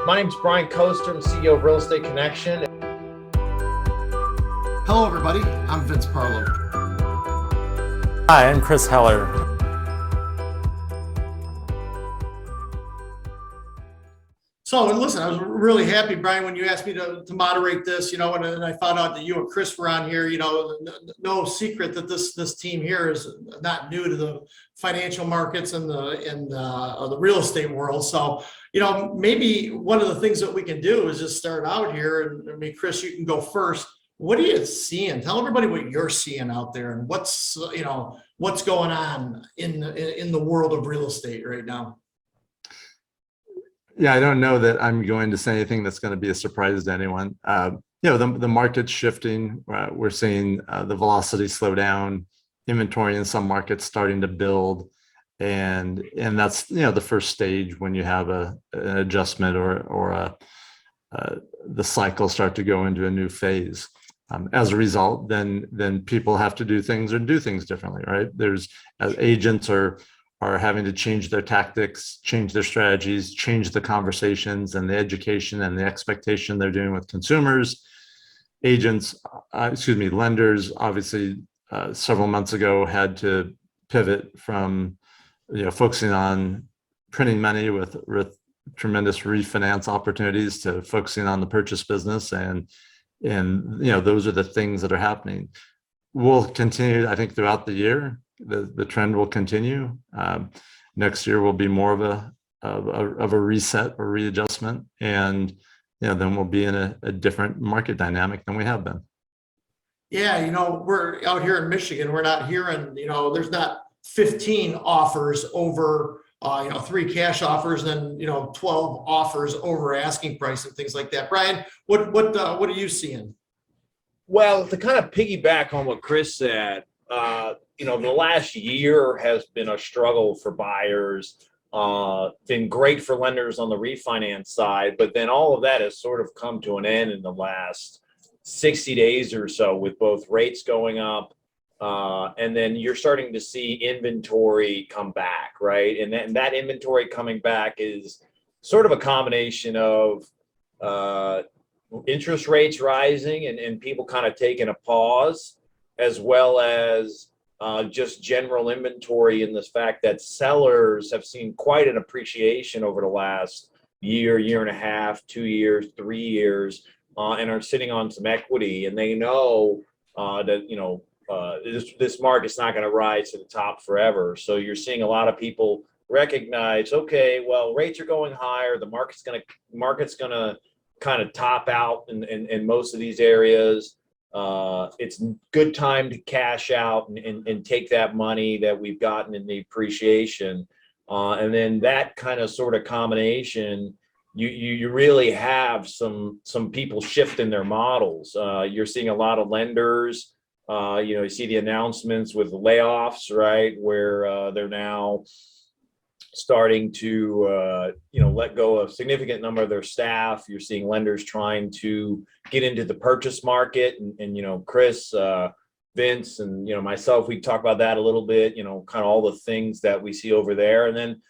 My name's Brian Coester. I'm CEO of Real Estate Connection. Hello, everybody. I'm Vince Parlove. Hi, I'm Chris Heller. So, and listen, I was really happy, Brian, when you asked me to moderate this, and I found out that you and Chris were on here. No secret that this team here is not new to the financial markets and the real estate world. So, maybe one of the things that we can do is just start out here. And I mean, Chris, you can go first. What are you seeing? Tell everybody what you're seeing out there and what's going on in the world of real estate right now. Yeah, I don't know that I'm going to say anything that's going to be a surprise to anyone. The market's shifting. We're seeing the velocity slow down, inventory in some markets starting to build, and that's the first stage when you have an adjustment or the cycle start to go into a new phase. As a result, then people have to do things differently, right? As agents are having to change their tactics, change their strategies, change the conversations and the education and the expectation they're doing with consumers. Lenders, obviously, several months ago had to pivot from, focusing on printing money with tremendous refinance opportunities to focusing on the purchase business. And those are the things that are happening. We'll continue, I think, throughout the year. The trend will continue. Next year will be more of a reset or readjustment, and then we'll be in a different market dynamic than we have been. Yeah, we're out here in Michigan. We're not hearing, there's not 15 offers over, 3 cash offers, and 12 offers over asking price and things like that. Brian, what are you seeing? Well, to kind of piggyback on what Chris said, the last year has been a struggle for buyers, been great for lenders on the refinance side, but then all of that has sort of come to an end in the last 60 days or so with both rates going up, and then you're starting to see inventory come back, right? And that inventory coming back is sort of a combination of interest rates rising and people kind of taking a pause, as well as just general inventory, in the fact that sellers have seen quite an appreciation over the last year and a half, 2 years, 3 years, and are sitting on some equity, and they know that this market's not going to rise to the top forever. So you're seeing a lot of people recognize, okay, well, rates are going higher, the market's going to kind of top out in most of these areas. It's a good time to cash out and take that money that we've gotten in the appreciation. And then that kind of sort of combination, you really have some people shifting their models. You're seeing a lot of lenders, you see the announcements with layoffs, right, where they're now starting to let go of a significant number of their staff. You're seeing lenders trying to get into the purchase market, and Chris, Vince, and myself, we talk about that a little bit, kind of all the things that we see over there. And then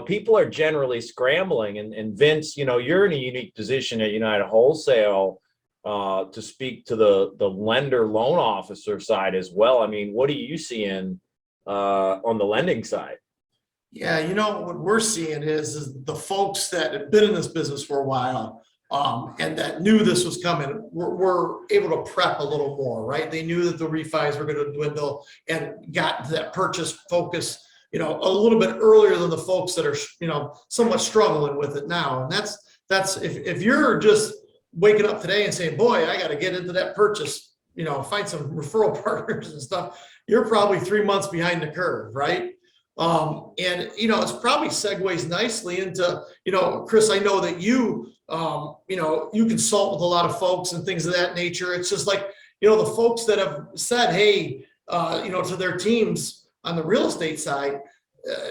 people are generally scrambling, and Vince, you're in a unique position at United Wholesale to speak to the lender loan officer side as well. I mean, what are you seeing on the lending side? Yeah, what we're seeing is the folks that have been in this business for a while, and that knew this was coming, were able to prep a little more, right? They knew that the refis were going to dwindle and got to that purchase focus, a little bit earlier than the folks that are, somewhat struggling with it now. And that's if you're just waking up today and saying, boy, I got to get into that purchase, find some referral partners and stuff, you're probably 3 months behind the curve, right? It's probably segues nicely into, Chris, I know that you consult with a lot of folks and things of that nature. It's just like, the folks that have said, hey, to their teams on the real estate side,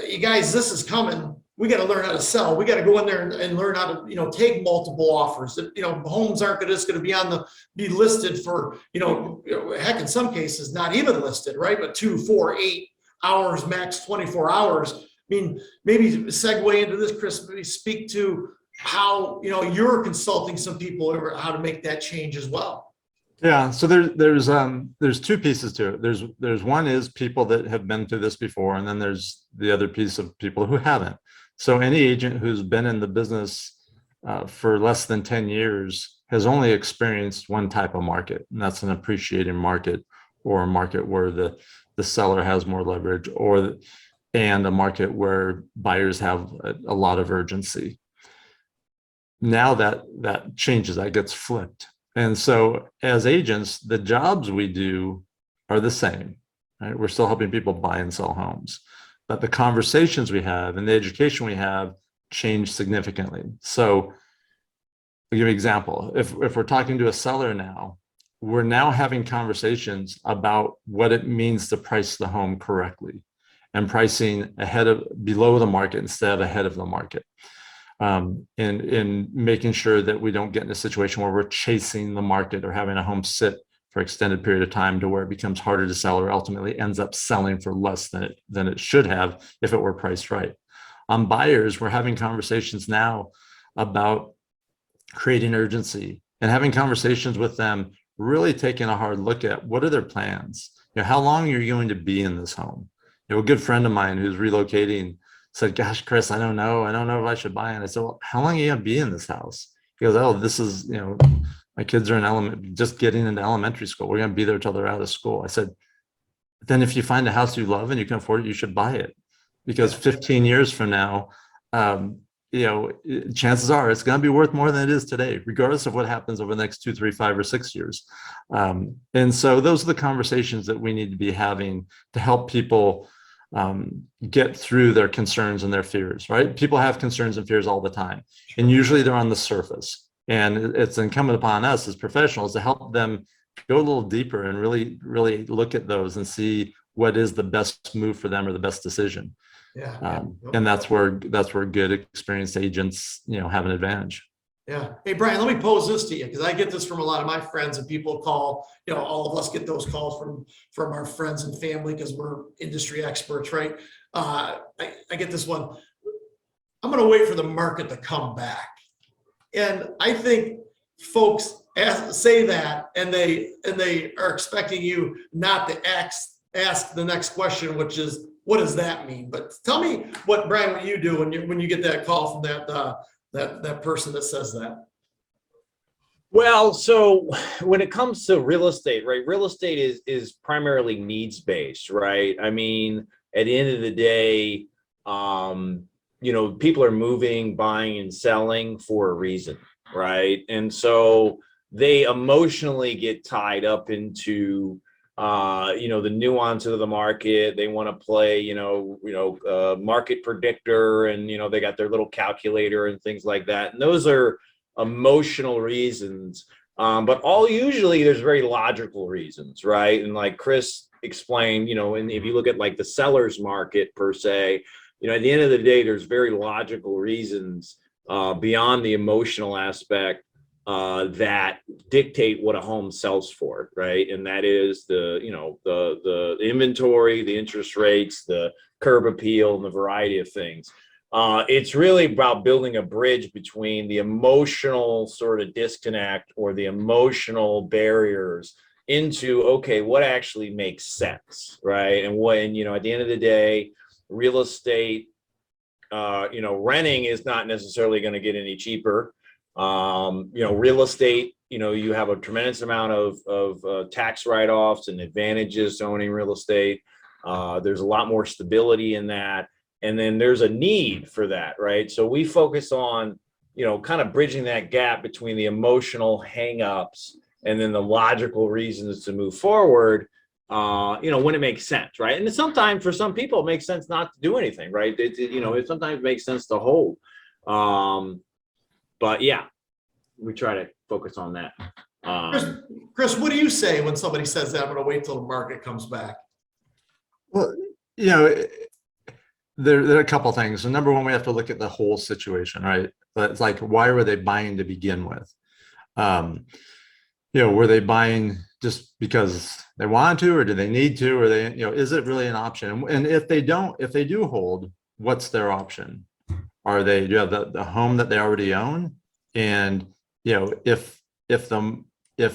you guys, this is coming. We got to learn how to sell. We got to go in there and learn how to, take multiple offers. Homes aren't just going to be listed for, heck, in some cases, not even listed, right? But 2, 4, 8 hours, max 24 hours. I mean, maybe segue into this, Chris, maybe speak to how, you're consulting some people over how to make that change as well. Yeah, so there's two pieces to it. There's one is people that have been through this before, and then there's the other piece of people who haven't. So any agent who's been in the business for less than 10 years has only experienced one type of market, and that's an appreciating market, or a market where the seller has more leverage, and a market where buyers have a lot of urgency. Now that changes, that gets flipped. And so as agents, the jobs we do are the same, right? We're still helping people buy and sell homes, but the conversations we have and the education we have change significantly. So I'll give you an example. If we're talking to a seller now, we're now having conversations about what it means to price the home correctly, and pricing below the market instead of ahead of the market. In making sure that we don't get in a situation where we're chasing the market or having a home sit for extended period of time to where it becomes harder to sell, or ultimately ends up selling for less than it should have if it were priced right. On buyers, we're having conversations now about creating urgency and having conversations with them, really taking a hard look at what are their plans. How long are you going to be in this home? A good friend of mine who's relocating said, "Gosh, Chris, I don't know if I should buy it." I said, "Well, how long are you gonna be in this house?" He goes, "Oh, this is, my kids are just getting into elementary school. We're gonna be there till they're out of school." I said, "Then if you find a house you love and you can afford it, you should buy it, because 15 years from now, chances are it's going to be worth more than it is today, regardless of what happens over the next 2, 3, 5, or 6 years." And so those are the conversations that we need to be having to help people get through their concerns and their fears, right? People have concerns and fears all the time, and usually they're on the surface. And it's incumbent upon us as professionals to help them go a little deeper and really, really look at those and see what is the best move for them or the best decision. Yeah. And that's where good experienced agents, have an advantage. Yeah. Hey, Brian, let me pose this to you, because I get this from a lot of my friends, and people call, all of us get those calls from our friends and family because we're industry experts, right? I get this one. I'm going to wait for the market to come back. And I think folks say that, and they are expecting you not to ask the next question, which is, what does that mean? But tell me what you do when you get that call from that person that says that. Well, so when it comes to real estate, right? Real estate is primarily needs based, right? I mean, at the end of the day, people are moving, buying, and selling for a reason, right? And so they emotionally get tied up into the nuance of the market. They want to play, market predictor, and, they got their little calculator and things like that. And those are emotional reasons. But usually there's very logical reasons, right? And like Chris explained, and if you look at like the seller's market per se, at the end of the day, there's very logical reasons beyond the emotional aspect that dictate what a home sells for, right? And that is the inventory, the interest rates, the curb appeal, and the variety of things. It's really about building a bridge between the emotional sort of disconnect or the emotional barriers into, okay, what actually makes sense, right? And when, at the end of the day, real estate, renting is not necessarily going to get any cheaper. Real estate, you have a tremendous amount of tax write-offs and advantages to owning real estate. There's a lot more stability in that. And then there's a need for that, right? So we focus on, kind of bridging that gap between the emotional hangups and then the logical reasons to move forward, when it makes sense, right? And sometimes for some people, it makes sense not to do anything, right? It sometimes makes sense to hold. But yeah, we try to focus on that. Chris, what do you say when somebody says that I'm going to wait till the market comes back? Well, there are a couple of things. So number one, we have to look at the whole situation, right? But it's like, why were they buying to begin with? Were they buying just because they wanted to, or do they need to, or is it really an option? And if they do hold, what's their option? Do you have the home that they already own? And, if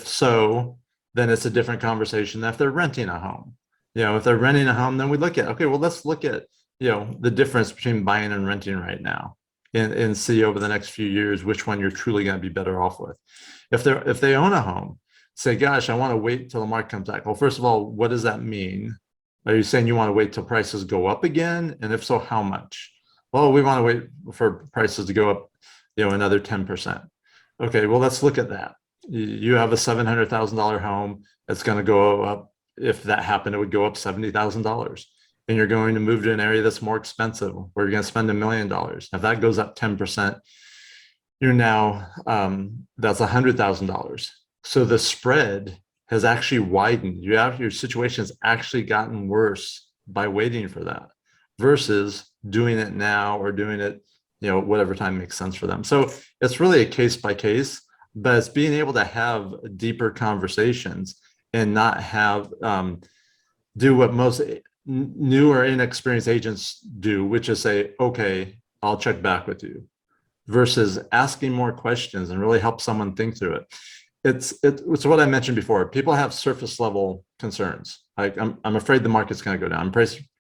so, then it's a different conversation than if they're renting a home. If they're renting a home, then we look at, okay, well, let's look at, the difference between buying and renting right now, and see over the next few years which one you're truly going to be better off with. If they own a home, say, gosh, I want to wait till the market comes back. Well, first of all, what does that mean? Are you saying you want to wait till prices go up again? And if so, how much? Well, we want to wait for prices to go up, another 10%. Okay, well, let's look at that. You have a $700,000 home. It's going to go up. If that happened, it would go up $70,000. And you're going to move to an area that's more expensive, where you're going to spend $1 million. If that goes up 10%, you're now, that's $100,000. So the spread has actually widened. Your situation has actually gotten worse by waiting for that, versus doing it now, or doing it, whatever time makes sense for them. So it's really a case by case, but it's being able to have deeper conversations and not have, do what most new or inexperienced agents do, which is say, okay, I'll check back with you, versus asking more questions and really help someone think through it. It's what I mentioned before. People have surface level concerns. Like, I'm afraid the market's going to go down. I'm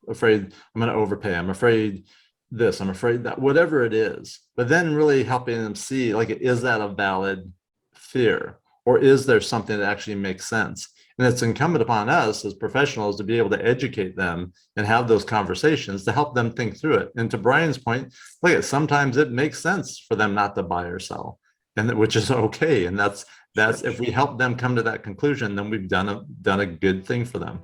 afraid I'm going to overpay. I'm afraid this, I'm afraid that, whatever it is. But then really helping them see, like, is that a valid fear, or is there something that actually makes sense? And it's incumbent upon us as professionals to be able to educate them and have those conversations to help them think through it. And to Brian's point, look, sometimes it makes sense for them not to buy or sell, and which is okay. And that's if we help them come to that conclusion, then we've done a good thing for them.